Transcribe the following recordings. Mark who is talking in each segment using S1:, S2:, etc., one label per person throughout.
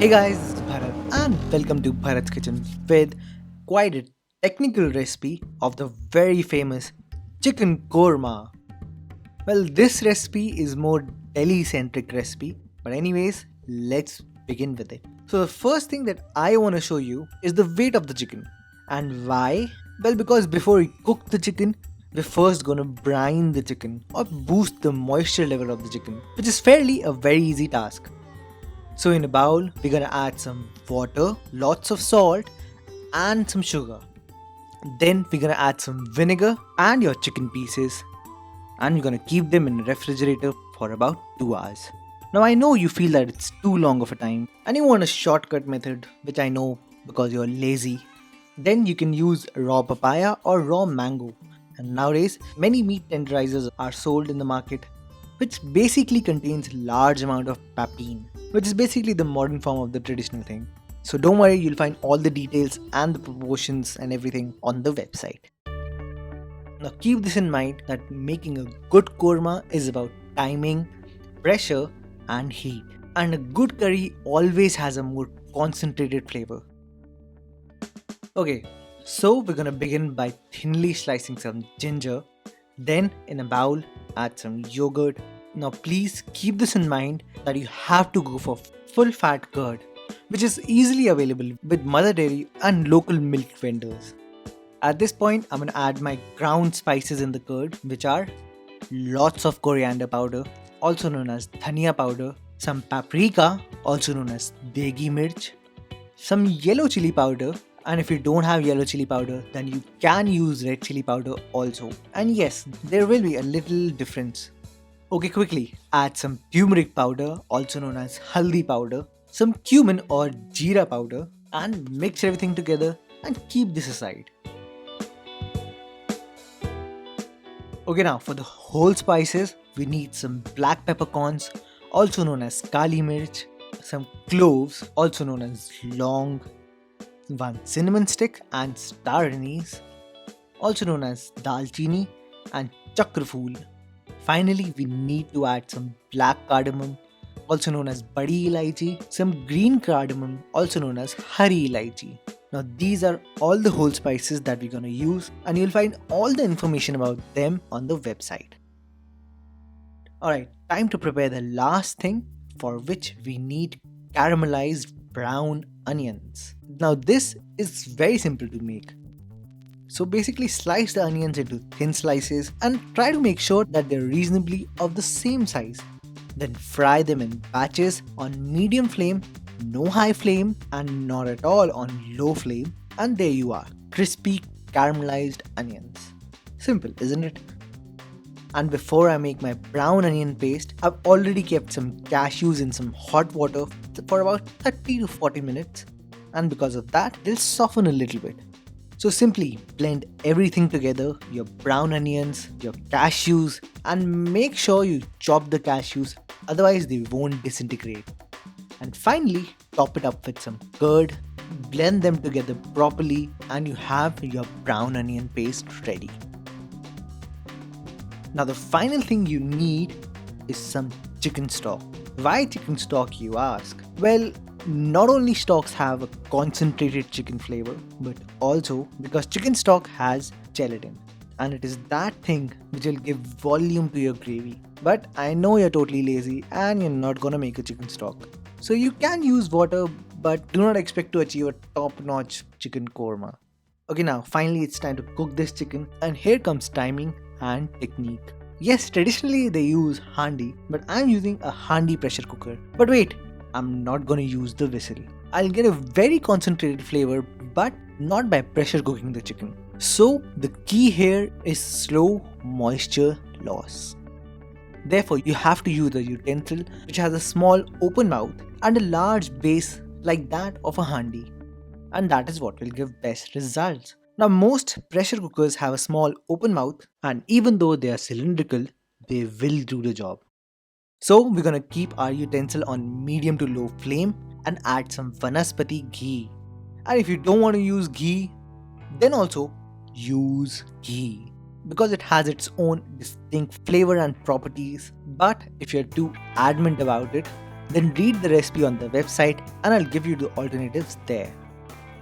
S1: Hey guys, this is Bharat and welcome to Bharat's Kitchen with quite a technical recipe of the very famous chicken korma. Well, this recipe is more Delhi centric recipe, but anyways, let's begin with it. So the first thing that I want to show you is the weight of the chicken. And why? Well, because before we cook the chicken, we're first gonna brine the chicken or boost the moisture level of the chicken, which is fairly a very easy task. So in a bowl, we're gonna add some water, lots of salt, and some sugar. Then we're gonna add some vinegar and your chicken pieces, and you're gonna keep them in the refrigerator for about 2 hours. Now I know you feel that it's too long of a time, and you want a shortcut method, which I know because you're lazy. Then you can use raw papaya or raw mango. And nowadays, many meat tenderizers are sold in the market, which basically contains large amount of papain, which is basically the modern form of the traditional thing. So don't worry, you'll find all the details and the proportions and everything on the website. Now keep this in mind that making a good korma is about timing, pressure and heat. And a good curry always has a more concentrated flavor. Okay, so we're gonna begin by thinly slicing some ginger. Then in a bowl, add some yogurt. Now please keep this in mind that you have to go for full fat curd, which is easily available with Mother Dairy and local milk vendors. At this point, I'm gonna add my ground spices in the curd, which are lots of coriander powder, also known as dhania powder, some paprika, also known as degi mirch, some yellow chili powder, and if you don't have yellow chili powder, then you can use red chili powder also. And yes, there will be a little difference. Okay, quickly add some turmeric powder, also known as haldi powder, some cumin or jeera powder, and mix everything together and keep this aside. Okay, now for the whole spices, we need some black peppercorns, also known as kali mirch, some cloves, also known as long, one cinnamon stick and star anise, also known as dalchini and chakrafool. Finally, we need to add some black cardamom, also known as badi elaichi, some green cardamom, also known as hari elaichi. Now, these are all the whole spices that we're gonna use, and you'll find all the information about them on the website. Alright, time to prepare the last thing, for which we need caramelized brown onions. Now, this is very simple to make. So basically slice the onions into thin slices and try to make sure that they're reasonably of the same size. Then fry them in batches on medium flame, no high flame and not at all on low flame, and there you are, crispy caramelized onions. Simple, isn't it? And before I make my brown onion paste, I've already kept some cashews in some hot water for about 30 to 40 minutes, and because of that, they'll soften a little bit. So simply blend everything together, your brown onions, your cashews, and make sure you chop the cashews, otherwise they won't disintegrate. And finally, top it up with some curd, blend them together properly, and you have your brown onion paste ready. Now the final thing you need is some chicken stock. Why chicken stock, you ask? Well, not only stocks have a concentrated chicken flavor, but also because chicken stock has gelatin, and it is that thing which will give volume to your gravy. But I know you're totally lazy and you're not gonna make a chicken stock. So you can use water, but do not expect to achieve a top-notch chicken korma. Okay, now finally it's time to cook this chicken, and here comes timing and technique. Yes, traditionally they use handi, but I'm using a handi pressure cooker. But wait, I'm not gonna use the whistle. I'll get a very concentrated flavor, but not by pressure cooking the chicken. So the key here is slow moisture loss. Therefore, you have to use a utensil which has a small open mouth and a large base like that of a handi. And that is what will give best results. Now, most pressure cookers have a small open mouth, and even though they are cylindrical, they will do the job. So, we're gonna keep our utensil on medium to low flame and add some vanaspati ghee. And if you don't want to use ghee, then also use ghee because it has its own distinct flavor and properties. But if you're too adamant about it, then read the recipe on the website and I'll give you the alternatives there.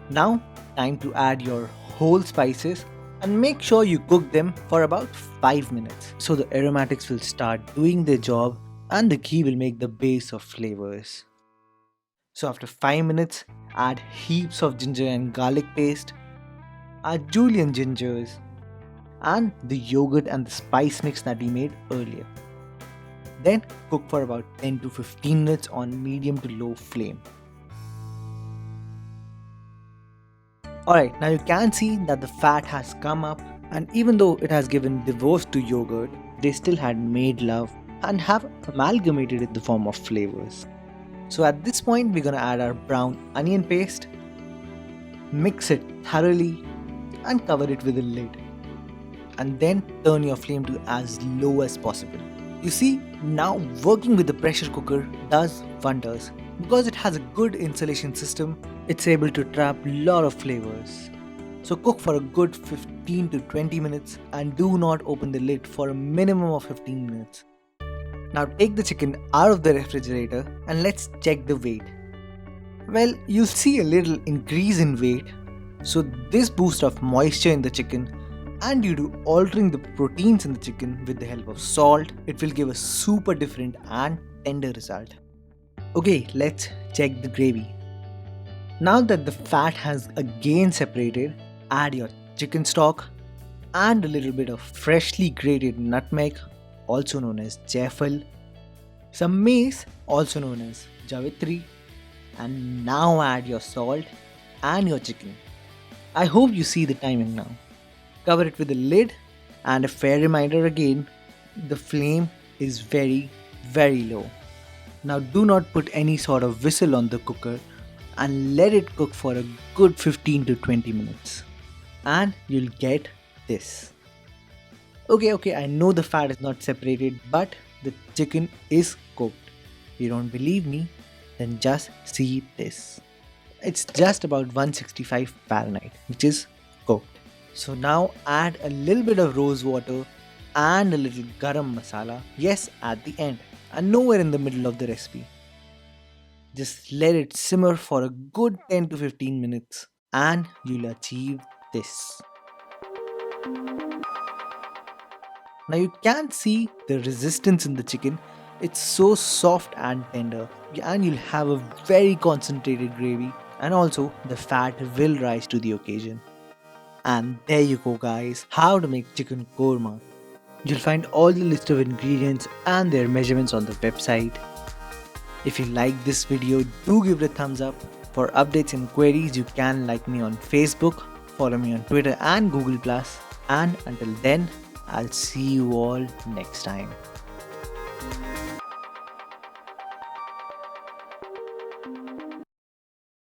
S1: Now, time to add your whole spices and make sure you cook them for about 5 minutes so the aromatics will start doing their job and the ghee will make the base of flavors. So after 5 minutes, add heaps of ginger and garlic paste, add julienne gingers, and the yogurt and the spice mix that we made earlier. Then cook for about 10 to 15 minutes on medium to low flame. Alright, now you can see that the fat has come up, and even though it has given divorce to yogurt, they still had made love and have amalgamated in the form of flavors. So at this point we're gonna add our brown onion paste, mix it thoroughly and cover it with a lid. And then turn your flame to as low as possible. You see, now working with the pressure cooker does wonders. Because it has a good insulation system, it's able to trap a lot of flavors. So cook for a good 15 to 20 minutes and do not open the lid for a minimum of 15 minutes. Now take the chicken out of the refrigerator and let's check the weight. Well, you'll see a little increase in weight. So this boost of moisture in the chicken and due to altering the proteins in the chicken with the help of salt, it will give a super different and tender result. Okay, let's check the gravy. Now that the fat has again separated, add your chicken stock and a little bit of freshly grated nutmeg, also known as jaifal, some mace, also known as javitri, and now add your salt and your chicken. I hope you see the timing now. Cover it with a lid, and a fair reminder again, the flame is very low. Now do not put any sort of whistle on the cooker and let it cook for a good 15 to 20 minutes. And you'll get this. Okay, I know the fat is not separated, but the chicken is cooked. You don't believe me? Then just see this. It's just about 165 Fahrenheit, which is cooked. So now add a little bit of rose water and a little garam masala, yes, at the end and nowhere in the middle of the recipe. Just let it simmer for a good 10 to 15 minutes and you'll achieve this. Now you can see the resistance in the chicken. It's so soft and tender and you'll have a very concentrated gravy, and also the fat will rise to the occasion. And there you go guys, how to make chicken korma. You'll find all the list of ingredients and their measurements on the website. If you like this video, do give it a thumbs up. For updates and queries, you can like me on Facebook, follow me on Twitter and Google+. And until then, I'll see you all next time.